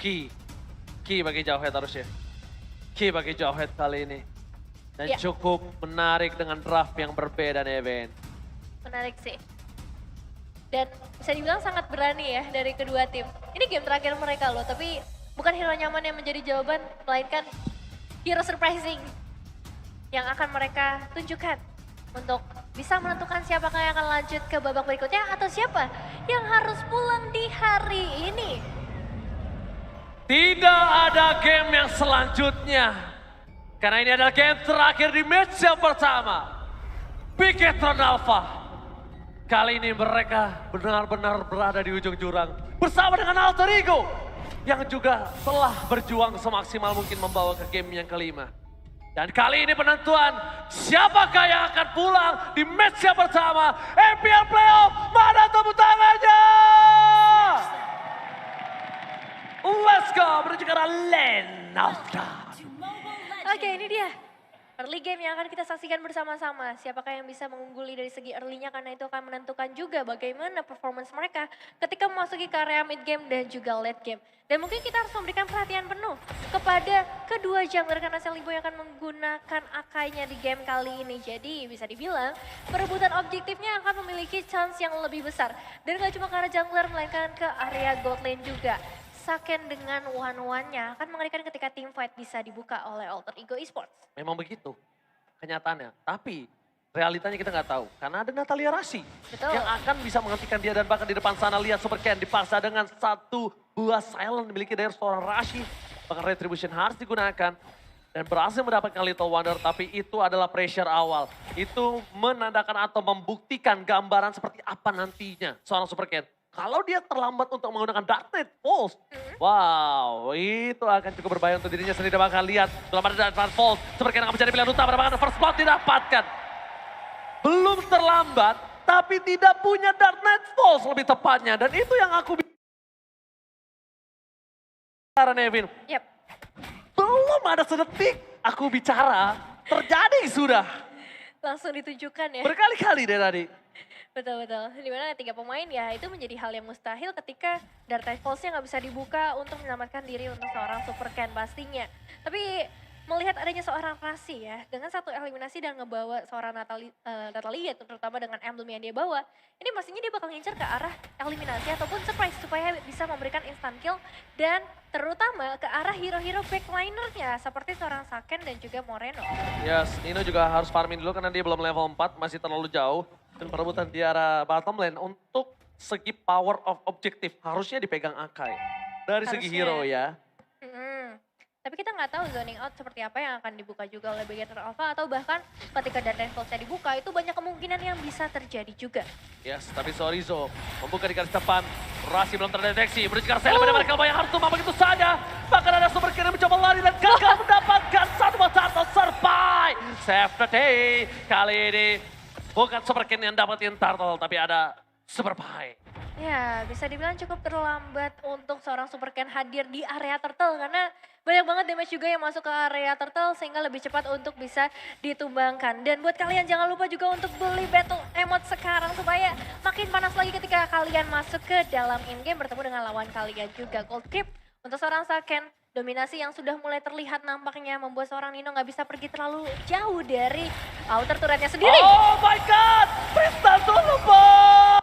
key. Key bagi Jauhead harusnya. Key bagi Jauhead kali ini. Dan Ya. cukup menarik dengan draft yang berbeda nih, Ben. Menarik sih. Dan bisa dibilang sangat berani ya dari kedua tim. Ini game terakhir mereka loh, tapi bukan hero nyaman yang menjadi jawaban, melainkan hero surprising yang akan mereka tunjukkan untuk bisa menentukan siapakah yang akan lanjut ke babak berikutnya atau siapa yang harus pulang di hari ini. Tidak ada game yang selanjutnya. Karena ini adalah game terakhir di match yang pertama. Bigetron Alpha. Kali ini mereka benar-benar berada di ujung jurang. Bersama dengan Alter Ego. Yang juga telah berjuang semaksimal mungkin membawa ke game yang kelima. Dan kali ini penentuan siapakah yang akan pulang di match yang pertama. MPL Playoff, mana tepuk tangannya? Let's go, menuju ke arah lane of God. Oke, ini dia. Early game yang akan kita saksikan bersama-sama. Siapakah yang bisa mengungguli dari segi early-nya karena itu akan menentukan juga bagaimana performance mereka ketika memasuki ke area mid game dan juga late game. Dan mungkin kita harus memberikan perhatian penuh kepada kedua jungler karena Selibo yang akan menggunakan Akainya di game kali ini. Jadi bisa dibilang perebutan objektifnya akan memiliki chance yang lebih besar. Dan gak cuma ke arah jungler melainkan ke area gold lane juga. Saken dengan one-one-nya akan mengerikan ketika team fight bisa dibuka oleh Alter Ego Esports. Memang begitu kenyataannya. Tapi realitanya kita nggak tahu. Karena ada Natalia Rasi Betul. yang akan bisa menghentikan dia. Dan bahkan di depan sana lihat Super Ken dipaksa dengan satu buah silent dimiliki dari seorang Rasi. Bahkan Retribution harus digunakan. Dan berhasil mendapatkan Little Wonder. Tapi itu adalah pressure awal. Itu menandakan atau membuktikan gambaran seperti apa nantinya seorang Super Ken. Kalau dia terlambat untuk menggunakan Dark Knight Pulse, wow, itu akan cukup berbahaya untuk dirinya sendiri. Bahkan lihat, belum ada Dark Knight Pulse, seperti yang akan menjadi pilihan utama, bahkan first blood didapatkan. Belum terlambat, tapi tidak punya Dark Knight Pulse lebih tepatnya. Dan itu yang aku bicara, Nevin. Yap. Belum ada sedetik aku bicara, terjadi sudah. Langsung ditunjukkan ya. Berkali-kali deh tadi. Betul-betul. Dimana 3 pemain ya itu menjadi hal yang mustahil ketika Dark Knight Pulse-nya nggak bisa dibuka untuk menyelamatkan diri untuk seorang Super Ken pastinya. Tapi melihat adanya seorang Rasi ya, dengan satu eliminasi dan ngebawa seorang Natalia terutama dengan emblem yang dia bawa, ini pastinya dia bakal ngincer ke arah eliminasi ataupun surprise supaya bisa memberikan instant kill dan terutama ke arah hero-hero backliner-nya seperti seorang Saken dan juga Moreno. Yes, Nino juga harus farming dulu karena dia belum level 4, masih terlalu jauh. Dan perebutan di arah bottom lane untuk segi power of objektif harusnya dipegang Akai. Dari segi Harusnya. hero ya. Tapi kita nggak tahu zoning out seperti apa yang akan dibuka juga oleh Bigetron Alpha atau bahkan ketika Dark Knight Pulse-nya dibuka itu banyak kemungkinan yang bisa terjadi juga. Yes, tapi Sorizo membuka di garis depan. Rasi belum terdeteksi. Menuju ke arah Sel, pada mereka yang harus tumbang begitu saja. Bahkan ada Super Ken yang mencoba lari dan gagal mendapatkan satu turtle survive. Save the day. Kali ini bukan Super Ken yang dapetin turtle, tapi ada Super Pie. Ya, bisa dibilang cukup terlambat untuk seorang Super Ken hadir di area turtle karena banyak banget damage juga yang masuk ke area turtle sehingga lebih cepat untuk bisa ditumbangkan. Dan buat kalian jangan lupa juga untuk beli battle emote sekarang supaya makin panas lagi ketika kalian masuk ke dalam in-game bertemu dengan lawan kalian juga. Gold Creep untuk seorang Saken, dominasi yang sudah mulai terlihat nampaknya membuat seorang Nino nggak bisa pergi terlalu jauh dari outer turretnya sendiri. Oh my god, Tristan dulu Bang!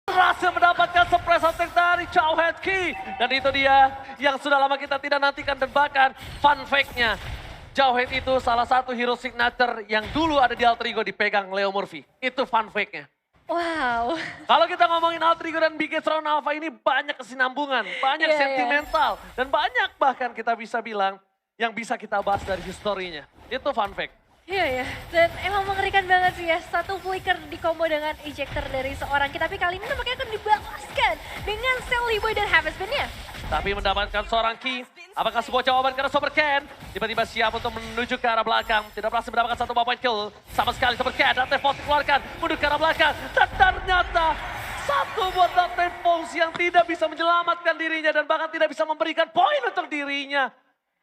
Berhasil mendapatkan surprise attack dari Jauhead Key. Dan itu dia yang sudah lama kita tidak nantikan. Dan bahkan fun fact-nya, Jauhead itu salah satu hero signature yang dulu ada di Alter Ego dipegang Leo Murphy. Itu fun fact-nya. Wow. Kalau kita ngomongin Alter Ego dan Bigetron Alpha ini banyak kesinambungan, banyak Iya, sentimental. Dan banyak bahkan kita bisa bilang yang bisa kita bahas dari historinya. Itu fun fact. Iya ya, dan emang mengerikan banget sih ya. Satu flicker di combo dengan ejector dari seorang kita. Tapi kali ini nampaknya akan dibalaskan dengan Seliboy dan Harvestman-nya. Tapi mendapatkan seorang Key. Apakah sebuah jawaban karena Super Ken tiba-tiba siap untuk menuju ke arah belakang. Tidak berhasil mendapatkan satu point kill. Sama sekali Super Ken. Dante Fox dikeluarkan menuju ke arah belakang. Dan ternyata satu buat Dante Fox yang tidak bisa menyelamatkan dirinya. Dan bahkan tidak bisa memberikan poin untuk dirinya.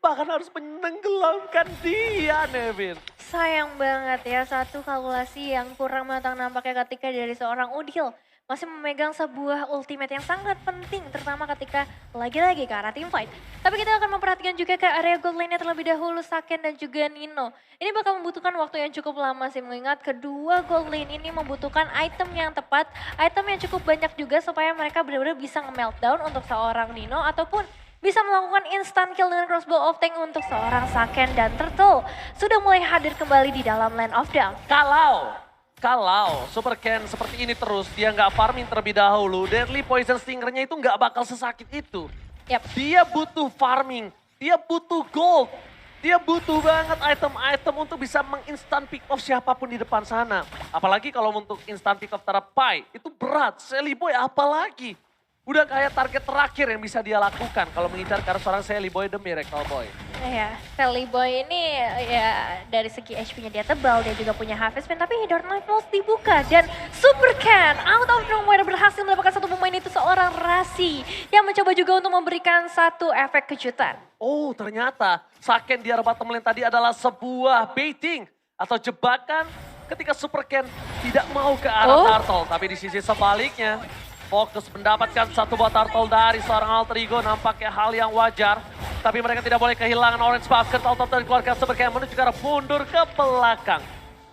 Bahkan harus menenggelamkan dia, Nevin. Sayang banget ya, satu kalkulasi yang kurang matang nampaknya ketika dari seorang Udhil masih memegang sebuah ultimate yang sangat penting, terutama ketika lagi-lagi ke arah team fight. Tapi kita akan memperhatikan juga ke area gold lane terlebih dahulu, Saken dan juga Nino. Ini bakal membutuhkan waktu yang cukup lama sih, mengingat kedua gold lane ini membutuhkan item yang tepat, item yang cukup banyak juga supaya mereka benar-benar bisa nge-meltdown untuk seorang Nino ataupun bisa melakukan instant kill dengan crossbow of tank untuk seorang Saken dan Turtle. Sudah mulai hadir kembali di dalam lane of down. Kalau Super Ken seperti ini terus, dia nggak farming terlebih dahulu, Deadly Poison Stingernya itu nggak bakal sesakit itu. Yap. Dia butuh farming, dia butuh gold, dia butuh banget item-item untuk bisa menginstant pick off siapapun di depan sana. Apalagi kalau untuk instant pick off terhadap Pai, itu berat. Sally Boy apalagi. Udah kayak target terakhir yang bisa dia lakukan kalau mengincar karena seorang Sally Boy The Miracle Boy. Ya, Sally Boy ini ya dari segi HP-nya dia tebal, dia juga punya Harvest Moon, tapi Hidden Rifles dibuka dan Super Ken out of nowhere berhasil mendapatkan satu pemain itu seorang Rasi yang mencoba juga untuk memberikan satu efek kejutan. Oh ternyata Saken di arah bottom lane tadi adalah sebuah baiting atau jebakan ketika Super Ken tidak mau ke arah Turtle. Tapi di sisi sebaliknya fokus mendapatkan satu buah Turtle dari seorang Alter Ego nampaknya hal yang wajar. Tapi mereka tidak boleh kehilangan orange buff. Turtle dari keluarga Super Ken menuju ke arah mundur ke belakang.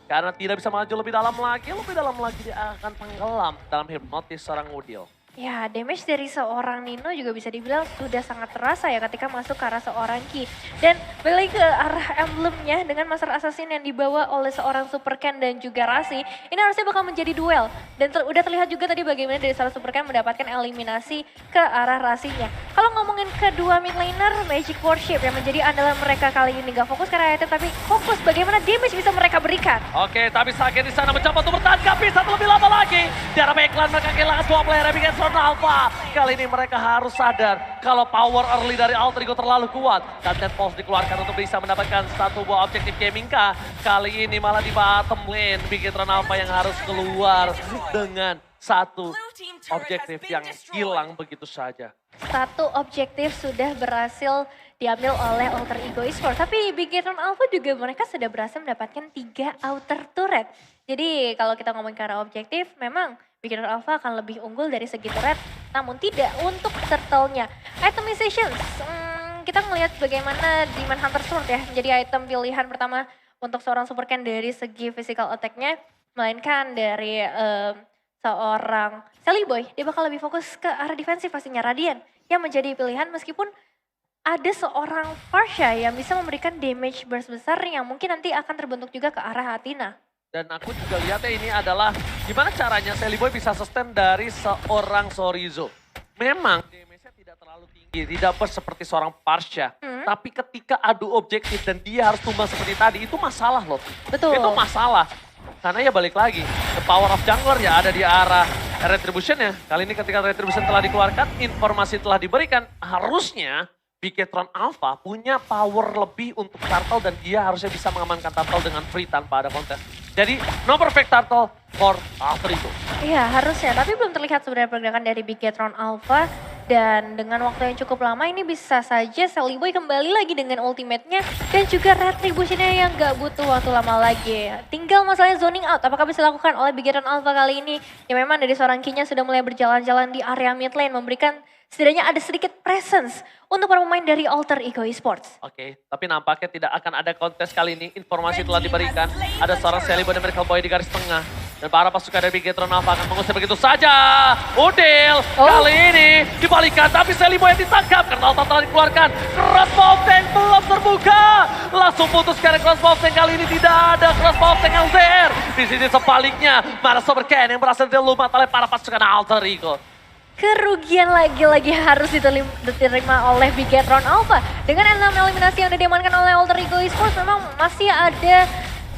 Karena tidak bisa maju lebih dalam lagi dia akan tenggelam dalam hipnotis seorang Udil. Ya, damage dari seorang Nino juga bisa dibilang sudah sangat terasa ya ketika masuk ke arah seorang Ki. Dan balik ke arah emblemnya dengan Master Assassin yang dibawa oleh seorang Super Ken dan juga Rasi. Ini harusnya bakal menjadi duel. Dan udah terlihat juga tadi bagaimana dari seorang Super Ken mendapatkan eliminasi ke arah Rasinya. Kalau ngomongin kedua mid laner, Magic Worship yang menjadi andalan mereka kali ini. Gak fokus ke arah item, tapi fokus bagaimana damage bisa mereka berikan. Oke, tapi Saken di sana mencoba untuk bertahan, gak bisa lebih lama lagi. Di arah backline mereka kehilangan semua player yang Alpha. Kali ini mereka harus sadar kalau power early dari Alter Ego terlalu kuat. Dan Dead Pulse dikeluarkan untuk bisa mendapatkan satu buah objektif gaming K. Kali ini malah di bottom lane Bigetron Alpha yang harus keluar dengan satu objektif yang hilang begitu saja. Satu objektif sudah berhasil diambil oleh Alter Ego Esports. Tapi Bigetron Alpha juga mereka sudah berhasil mendapatkan 3 outer turret. Jadi kalau kita ngomongin ke arah objektif, memang Bigetron Alpha akan lebih unggul dari segi turret. Namun tidak untuk turtle-nya. Itemizations, kita melihat bagaimana Demon Hunter Sword ya menjadi item pilihan pertama untuk seorang Super Ken dari segi physical attack-nya. Melainkan dari seorang Sally Boy, dia bakal lebih fokus ke arah defensif pastinya. Radiant yang menjadi pilihan meskipun ada seorang Farsha yang bisa memberikan damage burst besar yang mungkin nanti akan terbentuk juga ke arah Athena. Dan aku juga lihatnya ini adalah gimana caranya Sally Boy bisa sustain dari seorang Sorizo. Memang damage-nya tidak terlalu tinggi, tidak seperti seorang Farsha. Tapi ketika adu objektif dan dia harus tumbang seperti tadi, itu masalah loh. Betul. Itu masalah. Karena ya balik lagi, the power of jungler ya ada di arah Retribution ya. Kali ini ketika Retribution telah dikeluarkan, informasi telah diberikan, harusnya Bigetron Alpha punya power lebih untuk Turtle dan dia harusnya bisa mengamankan Turtle dengan free tanpa ada kontes. Jadi no perfect Turtle for Alter Ego. Iya harusnya, tapi belum terlihat sebenarnya pergerakan dari Bigetron Alpha. Dan dengan waktu yang cukup lama ini bisa saja Sally Boy kembali lagi dengan ultimate-nya. Dan juga Retribution-nya yang gak butuh waktu lama lagi. Tinggal masalahnya zoning out, apakah bisa dilakukan oleh Bigetron Alpha kali ini. Ya memang dari seorang Kinya sudah mulai berjalan-jalan di area mid lane. Memberikan setidaknya ada sedikit presence untuk para pemain dari Alter Ego Esports. Oke, tapi nampaknya tidak akan ada kontes kali ini. Informasi telah diberikan. Ada seorang Sally Boy dan Miracle Boy di garis tengah. Dan para pasukan dari Bigetron Alpha akan mengusir begitu saja. Udil kali ini dibalikan tapi Sally Boy yang ditangkap karena Alta telah dikeluarkan. Crossbow tank belum terbuka. Langsung putus karena crossbow tank kali ini tidak ada crossbow tank LZR. Di sisi sebaliknya mana Super Ken yang berhasil dilumat oleh para pasukan Alter Ego. Kerugian lagi-lagi harus diterima oleh Bigetron Alpha. Dengan 6 eliminasi yang diamankan oleh Alter Ego Esports memang masih ada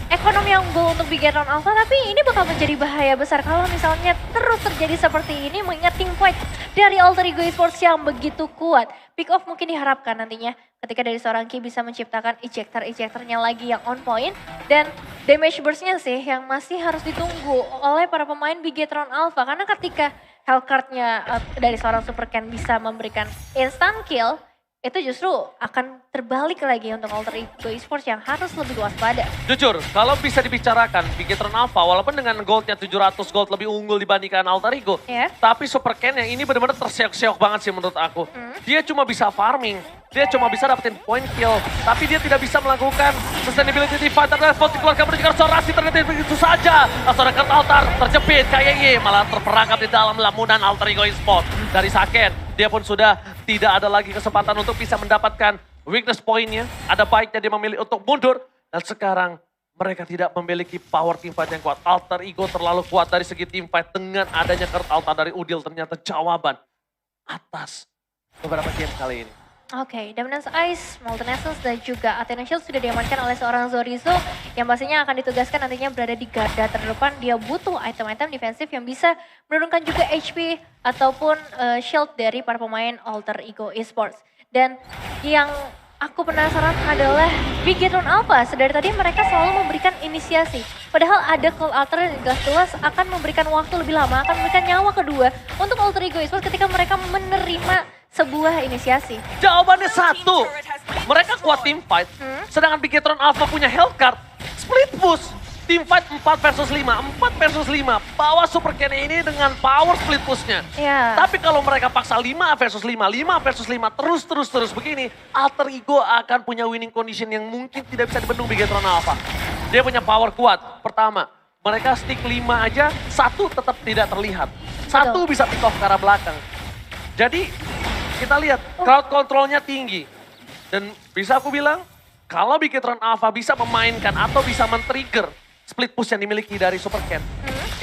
ekonomi yang unggul untuk Bigetron Alpha, tapi ini bakal menjadi bahaya besar kalau misalnya terus terjadi seperti ini mengingat team fight dari Alter Ego Esports yang begitu kuat. Pick off mungkin diharapkan nantinya ketika dari seorang Ki bisa menciptakan ejector-ejectornya lagi yang on point dan damage burst-nya sih yang masih harus ditunggu oleh para pemain Bigetron Alpha karena ketika Hellcard-nya dari seorang Super Ken bisa memberikan instant kill, itu justru akan terbalik lagi untuk Alter Ego Esports yang harus lebih waspada. Jujur, kalau bisa dibicarakan, Bigetron Alpha walaupun dengan goldnya 700 gold lebih unggul dibandingkan Alter Ego. Ya. Tapi Super Ken yang ini benar-benar terseok-seok banget sih menurut aku. Dia cuma bisa farming, dia cuma bisa dapetin point kill. Tapi dia tidak bisa melakukan sustainability di fight. Ternyata spot dikeluarkan menuju ke Sorasi, ternyata begitu saja. Seorang altar terjepit, KYY malah terperangkap di dalam lamunan Alter Ego Esports. Dari Saken, dia pun sudah tidak ada lagi kesempatan untuk bisa mendapatkan weakness point-nya. Ada baiknya dia memilih untuk mundur. Dan sekarang mereka tidak memiliki power teamfight yang kuat. Alter Ego terlalu kuat dari segi teamfight. Dengan adanya Kurt Alta dari Udil ternyata jawaban atas beberapa game kali ini. Oke, Dominance Ice, Molten Essence, dan juga Athena Shield sudah diamankan oleh seorang Zorizo yang pastinya akan ditugaskan nantinya berada di garda terdepan. Dia butuh item-item defensif yang bisa menurunkan juga HP ataupun shield dari para pemain Alter Ego Esports. Dan yang aku penasaran adalah Bigetron Alpha. Sedari tadi mereka selalu memberikan inisiasi. Padahal ada call alter yang jelas-jelas akan memberikan waktu lebih lama, akan memberikan nyawa kedua untuk Alter Ego Esports ketika mereka menerima sebuah inisiasi. Jawabannya satu, mereka kuat team fight, sedangkan Bigetron Alpha punya health card, split push, team fight 4 versus 5, 4 versus 5, bawa Super Ken ini dengan power split pushnya. Ya. Tapi kalau mereka paksa 5 versus 5, 5 versus 5, terus begini, Alter Ego akan punya winning condition yang mungkin tidak bisa dibendung Bigetron Alpha. Dia punya power kuat, pertama, mereka stick 5 aja, satu tetap tidak terlihat. Satu bisa pick off ke arah belakang. Jadi, kita lihat crowd controlnya tinggi. Dan bisa aku bilang, kalau Bigetron Alpha bisa memainkan atau bisa men-trigger split push yang dimiliki dari Super Ken,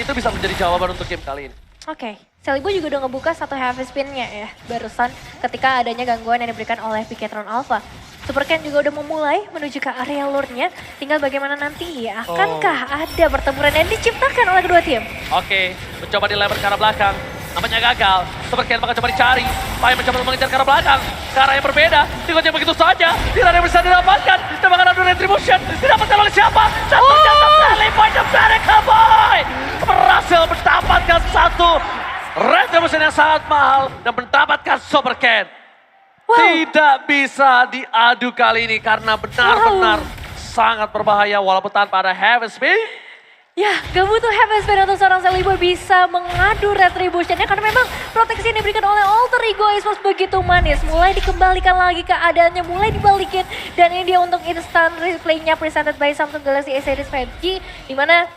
itu bisa menjadi jawaban untuk game kali ini. Oke, Selibo juga udah ngebuka satu heavy spin-nya ya, barusan ketika adanya gangguan yang diberikan oleh Bigetron Alpha. Super Ken juga udah memulai menuju ke area lure-nya, tinggal bagaimana nanti ya, akankah ada pertempuran yang diciptakan oleh kedua tim? Oke, mencoba dilempar ke arah belakang. Namanya gagal, Super Ken bakal coba dicari. Pai mencoba mengejar ke arah belakang, ke arah yang berbeda. Tinggalnya begitu saja, tidak ada yang bisa didapatkan. Tembakan adu retribution, didapatkan oleh siapa? Dan ternyata Sally Boy the Miracle Boy berhasil mendapatkan satu retribution yang sangat mahal dan mendapatkan Super Ken. Tidak bisa diadu kali ini karena benar-benar sangat berbahaya walaupun tanpa ada heavy spin. Ya, gak butuh heavy spin untuk seorang Selibo bisa mengadu retributionnya karena memang proteksi yang diberikan oleh Alter Ego Esports begitu manis. Mulai dikembalikan lagi keadaannya, mulai dibalikin. Dan ini dia untuk instant replaynya presented by Samsung Galaxy A Series 5G. Dimana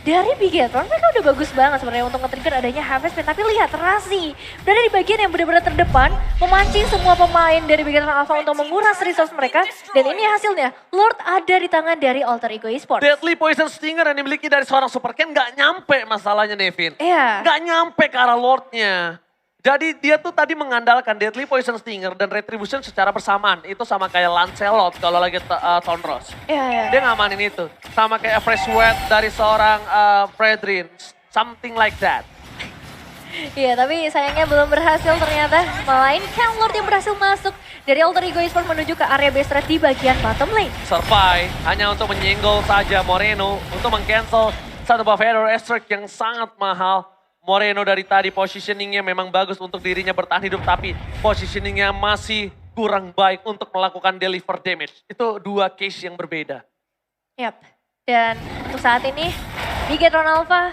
dari Bigetron mereka udah bagus banget sebenarnya untuk nge-trigger adanya heavy spin. Tapi lihat, Rasi berada di bagian yang benar-benar terdepan, memancing semua pemain dari Bigetron Alpha untuk menguras resource mereka. Dan ini hasilnya, Lord ada di tangan dari Alter Ego Esports. Deadly Poison Stinger yang dimiliki dari seorang Super Ken gak nyampe masalahnya Nevin. Iya. Gak nyampe ke arah Lordnya. Jadi dia tuh tadi mengandalkan Deadly Poison Stinger dan Retribution secara bersamaan. Itu sama kayak Lancelot kalau lagi Thornross. Iya. Dia ngamanin itu. Sama kayak Fresh Sweat dari seorang Fredrin. Something like that. Iya, tapi sayangnya belum berhasil ternyata. Melainkan Lord yang berhasil masuk dari Alter Ego Esports menuju ke area base trade di bagian bottom lane. Survive hanya untuk menyenggol saja Moreno. Untuk meng-cancel satu buff error airstrike yang sangat mahal. Moreno dari tadi positioningnya memang bagus untuk dirinya bertahan hidup. Tapi positioningnya masih kurang baik untuk melakukan deliver damage. Itu dua case yang berbeda. Yap, dan untuk saat ini Bigetron Alpha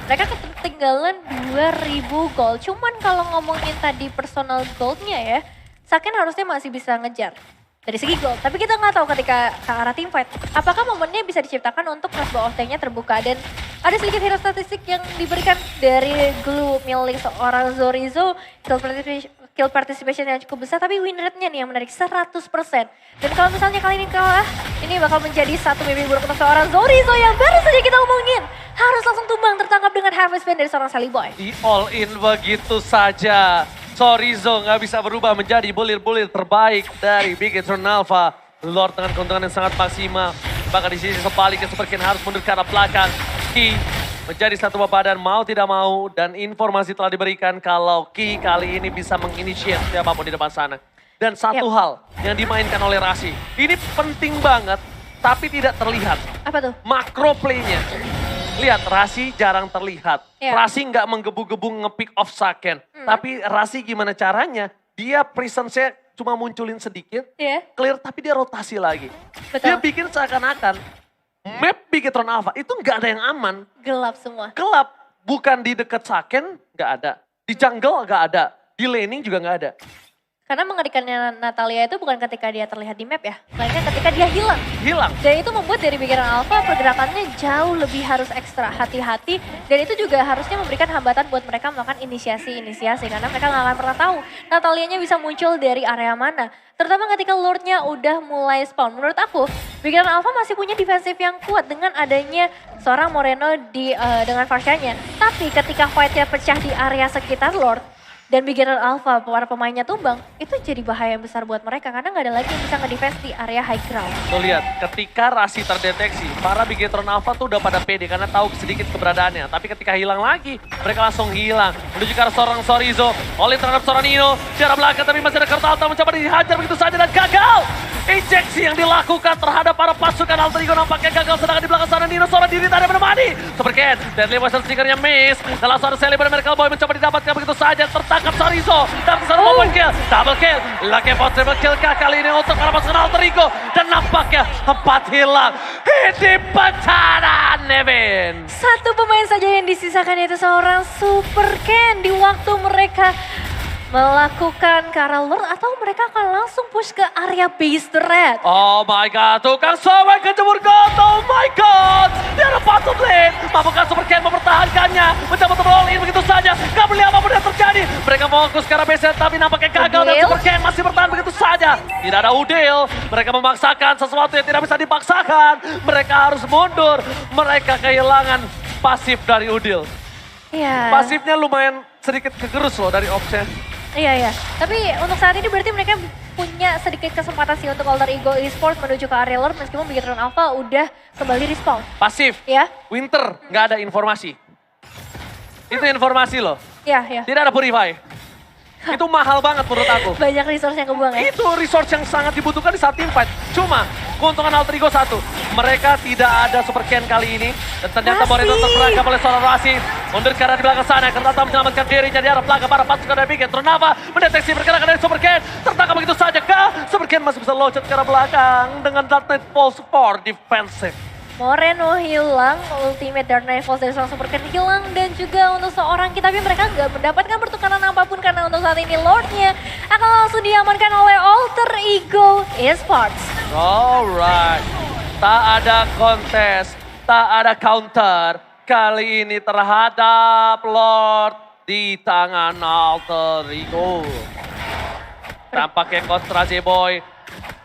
mereka ketinggalan 2000 gold. Cuman kalau ngomongin tadi personal goldnya ya, Saken harusnya masih bisa ngejar dari segi gold. Tapi kita nggak tahu ketika ke arah team fight, apakah momennya bisa diciptakan untuk crossbow of tank-nya terbuka. Dan ada sedikit hero statistik yang diberikan dari Glue milik seorang Zorizo. Kill participation yang cukup besar, tapi win rate-nya nih yang menarik 100%. Dan kalau misalnya kali ini kalah, ini bakal menjadi satu mimpi buruk untuk seorang Zorizo yang baru saja kita omongin. Harus langsung tumbang tertangkap dengan heavy spin dari seorang Sally Boy. Di all in begitu saja. Zorizo nggak bisa berubah menjadi bulir-bulir terbaik dari Bigetron Alpha. Lord dengan keuntungan yang sangat maksimal. Bahkan di sisi sebaliknya Super Ken harus mundur ke arah belakang. Ki menjadi satu badan mau tidak mau. Dan informasi telah diberikan kalau Ki kali ini bisa menginitiate siapapun di depan sana. Dan satu hal yang dimainkan oleh Rasi. Ini penting banget tapi tidak terlihat. Apa tuh? Makro play-nya. Lihat, Rasi jarang terlihat. Ya. Rasi nggak menggebu-gebu nge-pick off Saken. Tapi Rasi gimana caranya? Dia presence-nya cuma munculin sedikit, Iya, clear tapi dia rotasi lagi. betul. Dia bikin seakan-akan map Bigetron Alpha itu nggak ada yang aman. Gelap semua. Gelap, bukan di dekat Saken nggak ada. Di jungle nggak ada, di laning juga nggak ada. Karena mengerikannya Natalia itu bukan ketika dia terlihat di map ya, melainkan ketika dia hilang. Hilang. Dan itu membuat dari Bigetron Alpha pergerakannya jauh lebih harus ekstra hati-hati. Dan itu juga harusnya memberikan hambatan buat mereka melakukan inisiasi-inisiasi. Karena mereka nggak akan pernah tahu Natalianya bisa muncul dari area mana. Terutama ketika Lordnya udah mulai spawn. Menurut aku, Bigetron Alpha masih punya defensif yang kuat dengan adanya seorang Moreno dengan Farsianya. Tapi ketika fightnya pecah di area sekitar Lord, dan Bigetron Alpha, para pemainnya tumbang, itu jadi bahaya yang besar buat mereka karena nggak ada lagi yang bisa ngedefense di area high ground. Tuh lihat, ketika Rasi terdeteksi, para Bigetron Alpha tuh udah pada pede karena tahu sedikit keberadaannya. Tapi ketika hilang lagi, mereka langsung hilang. Menuju ke arah seorang Sorizo, oleh terhadap seorang Nino. Di arah belakang tapi masih ada Kartalta mencoba dihajar begitu saja dan gagal. Injeksi yang dilakukan terhadap para pasukan Alter Ego nampaknya gagal. Sedangkan di belakang sana Nino seorang diri tak ada menemani. Supercat, Deadly Motion Stickernya miss. Dan langsung ada Sally pada Miracle Boy mencoba didapatkan begitu saja. Tertangkap Sorizo. Dan kesana double kill. Double kill. Lucky Force triple kill kali ini untuk para pasukan Alter Ego. Dan nampaknya 4 hilang. Ini bencana Nevin. Satu pemain saja yang disisakan yaitu seorang Super Ken di waktu mereka melakukan ke arah Lord atau mereka akan langsung push ke area base the red. Oh my god, tukang Sowen kejemur got, oh my god. Dia ada patut lane, mampukah Super Ken mempertahankannya, mencoba untuk roll in begitu saja. Gak beli apapun yang terjadi, mereka fokus ke arah base tapi nampaknya gagal dan Super Ken masih bertahan begitu saja. Tidak ada Udil, mereka memaksakan sesuatu yang tidak bisa dipaksakan. Mereka harus mundur, mereka kehilangan pasif dari Udil. Iya. Pasifnya lumayan sedikit kegerus loh dari Opsen. Iya, iya. Tapi untuk saat ini berarti mereka punya sedikit kesempatan sih untuk Alter Ego Esports menuju ke area Lord meskipun Bigetron Alpha udah kembali respawn. Pasif, Ya, Winter, nggak ada informasi. Itu informasi loh, ya, ya. tidak ada Purify. Itu mahal banget menurut aku. Banyak resource yang kebuang ya. Itu resource yang sangat dibutuhkan di saat team fight. Cuma, keuntungan Alter Ego satu. Mereka tidak ada Super Ken kali ini. Dan ternyata Rasi. Moreno terperangkap oleh seorang Rasi. Mundur karena di belakang sana. Karena menyelamatkan dirinya di arah belakang para pasukan dari Bigetron Alpha. Mendeteksi pergerakan dari Super Ken. Tertangkap begitu saja kah? Super Ken masih bisa loncat ke arah belakang. Dengan Dark Knight Pulse 4 defensive. Moreno hilang, ultimate Dark Knight Falls dari seorang Super Ken hilang, dan juga untuk seorang kita, tapi mereka nggak mendapatkan pertukaran apapun karena untuk saat ini Lordnya akan langsung diamankan oleh Alter Ego Esports. Alright, tak ada kontes, tak ada counter. Kali ini terhadap Lord di tangan Alter Ego. Tampaknya kontra Z-Boy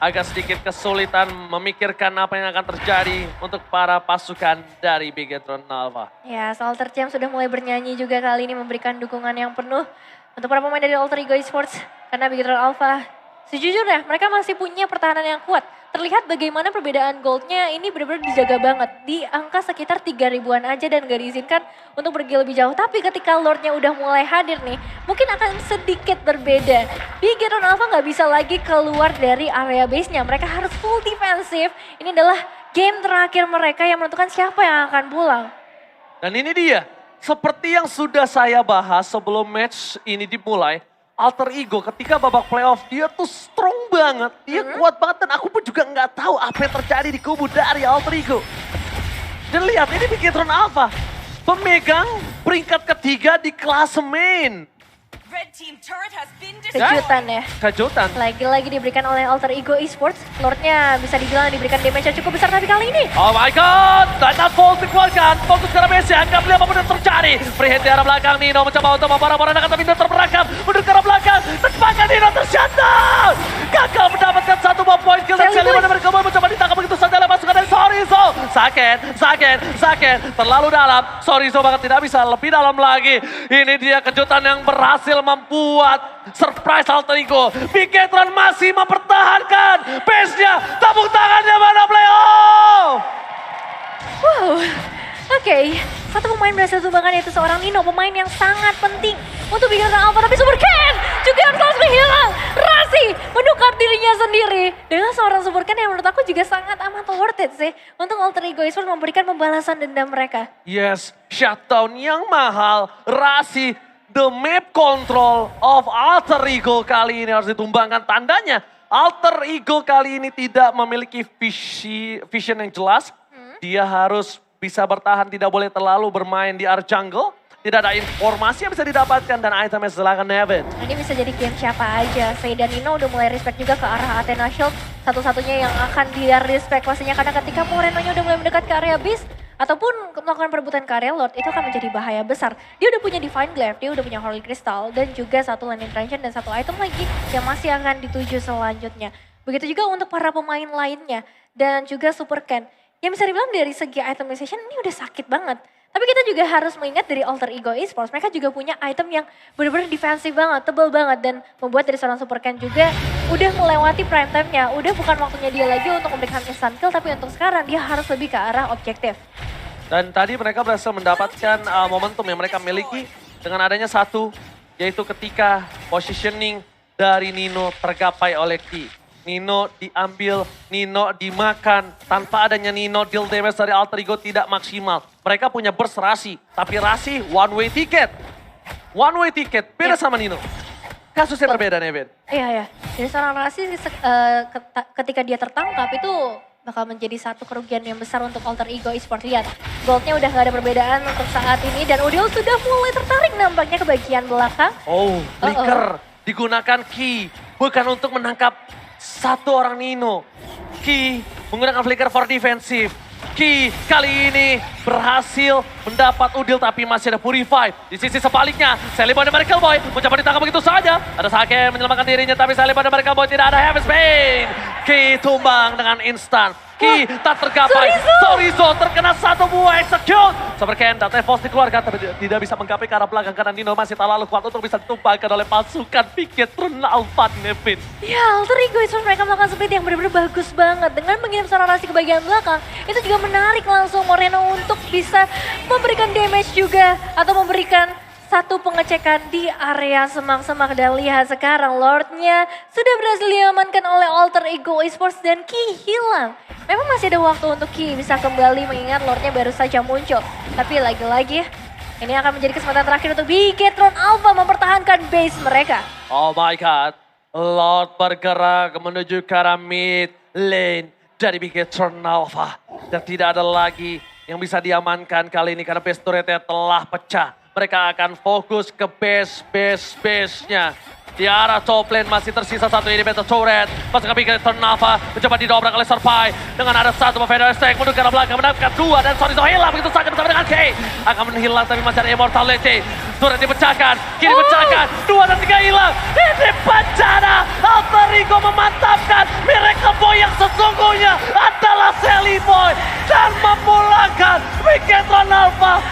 agak sedikit kesulitan memikirkan apa yang akan terjadi untuk para pasukan dari Bigetron Alpha. Ya, Alter Champ sudah mulai bernyanyi juga kali ini memberikan dukungan yang penuh untuk para pemain dari Alter Ego Esports. Karena Bigetron Alpha, sejujurnya mereka masih punya pertahanan yang kuat. Terlihat bagaimana perbedaan goldnya ini benar-benar dijaga banget. Di angka sekitar 3.000-an aja dan gak diizinkan untuk pergi lebih jauh. Tapi ketika Lordnya udah mulai hadir nih, mungkin akan sedikit berbeda. Bigetron Alpha gak bisa lagi keluar dari area base-nya. Mereka harus full defensive. Ini adalah game terakhir mereka yang menentukan siapa yang akan pulang. Dan ini dia, seperti yang sudah saya bahas sebelum match ini dimulai, Alter Ego ketika babak playoff dia tuh strong banget, dia kuat banget dan aku pun juga nggak tahu apa yang terjadi di kubu dari Alter Ego. Dan lihat ini Bigetron Alpha, pemegang peringkat ketiga di klasemen. Red team turret has been destroyed. Kejutan ya. Kejutan. Lagi-lagi diberikan oleh Alter Ego Esports. Lordnya bisa dibilang diberikan damage yang cukup besar tapi kali ini. Oh my god, Titan Falls dikeluarkan, fokus ke arah base, anggap lihat apapun yang terjadi. Free hit di arah belakang, Nino mencoba untuk memborong-borong tapi Nino terperangkap. Mundur ke arah belakang, tepatnya Nino tershutdown. Gagal mendapatkan satu buah point kill dan Sally mereka mencoba ditangkap begitu saja oleh pasukan dari Sorizo. Saken, terlalu dalam. Sorizo bahkan tidak bisa lebih dalam lagi. Ini dia kejutan yang berhasil membuat surprise Alter Ego. Bigetron masih mempertahankan base-nya. Tepuk tangannya mana playoff? Wow, oke. Satu pemain berhasil tumbangkan yaitu seorang Nino, pemain yang sangat penting untuk Bigetron Alpha. Tapi Super Ken juga harus langsung hilang. Rasi menukar dirinya sendiri dengan seorang Super Ken yang menurut aku juga sangat amat worth it sih. Untuk Alter Ego Esports memberikan pembalasan dendam mereka. Yes, shutdown yang mahal. Rasi the map control of Alter Ego kali ini harus ditumbangkan. Tandanya Alter Ego kali ini tidak memiliki vision yang jelas. Dia harus bisa bertahan, tidak boleh terlalu bermain di area jungle. Tidak ada informasi yang bisa didapatkan dan itemnya silakan Nevin. Ini bisa jadi game siapa aja. Faye dan Nino udah mulai respect juga ke arah Athena Shield. Satu-satunya yang akan dia respect pastinya karena ketika Moreno-nya udah mulai mendekat ke area base ataupun melakukan perebutan ke area Lord, itu akan menjadi bahaya besar. Dia udah punya Divine Glaive, dia udah punya Holy Crystal dan juga satu Landing Transient dan satu item lagi yang masih akan dituju selanjutnya. Begitu juga untuk para pemain lainnya dan juga Super Ken. Yang bisa dibilang dari segi itemization ini udah sakit banget. Tapi kita juga harus mengingat dari Alter Ego Esports, mereka juga punya item yang benar-benar defensif banget, tebal banget. Dan membuat dari seorang Super Ken juga udah melewati prime time-nya. Udah bukan waktunya dia lagi untuk memberikan instant kill, tapi untuk sekarang dia harus lebih ke arah objektif. Dan tadi mereka berhasil mendapatkan momentum yang mereka miliki dengan adanya satu, yaitu ketika positioning dari Nino tergapai oleh Ki. Nino diambil, Nino dimakan. Tanpa adanya Nino, deal damage dari Alter Ego tidak maksimal. Mereka punya burst Rasi, tapi Rasi one way ticket. One way ticket, beda sama Nino. Kasusnya berbeda, Nevin. Iya, iya. Jadi seorang Rasi ketika dia tertangkap itu bakal menjadi satu kerugian yang besar untuk Alter Ego Esports. Lihat, goldnya udah gak ada perbedaan untuk saat ini. Dan Udil sudah mulai tertarik nampaknya ke bagian belakang. Oh, flicker digunakan Ki. Bukan untuk menangkap satu orang Nino. Ki menggunakan flicker for defensive. Ki kali ini berhasil mendapat Udil tapi masih ada Purify. Di sisi sebaliknya, Celebi dan Miracle Boy mencoba ditangkap begitu saja. Ada Sake menyelamatkan dirinya tapi Celebi dan Miracle Boy tidak ada Heaven's Bane. Ki tumbang dengan instan. Ki tak tergapai. Sorizo terkena satu buah execute. Super Ken datanya force dikeluarkan tapi tidak bisa menggapai ke arah belakang karena Nino masih terlalu kuat untuk bisa ditumbangkan oleh pasukan Viketron Alpha Nevin. Ya, Alter Ego Esports mereka melakukan split yang benar-benar bagus banget. Dengan mengirim seorang Rasi ke bagian belakang, itu juga menarik langsung Moreno untuk bisa memberikan damage juga. Atau memberikan satu pengecekan di area semak-semak. Dan lihat sekarang Lordnya sudah berhasil diamankan oleh Alter Ego Esports dan Ki hilang. Memang masih ada waktu untuk Ki bisa kembali mengingat Lordnya baru saja muncul. Tapi lagi-lagi ini akan menjadi kesempatan terakhir untuk Viketron Alpha mempertahankan base mereka. Oh my god, Lord bergerak menuju ke arah mid lane dari Viketron Alpha. Dan tidak ada lagi yang bisa diamankan kali ini karena base turretnya telah pecah. Mereka akan fokus ke base-nya. Di arah top lane masih tersisa satu inhibitor turret. Pasukan Viketron Alpha mencoba didobrak oleh Survive. Dengan ada satu Feather Stack menuju ke arah belakang mendapatkan dua. Dan Sorizo hilang begitu saja bersama dengan K. Akan menghilang tapi masih ada Immortality. Turret dipecahkan, kiri pecahkan. 2 dan 3 hilang. Ini bencana. Alter Ego memantapkan Miracle Boy yang sesungguhnya adalah Celebi Boy. Dan memulangkan Viketron Alpha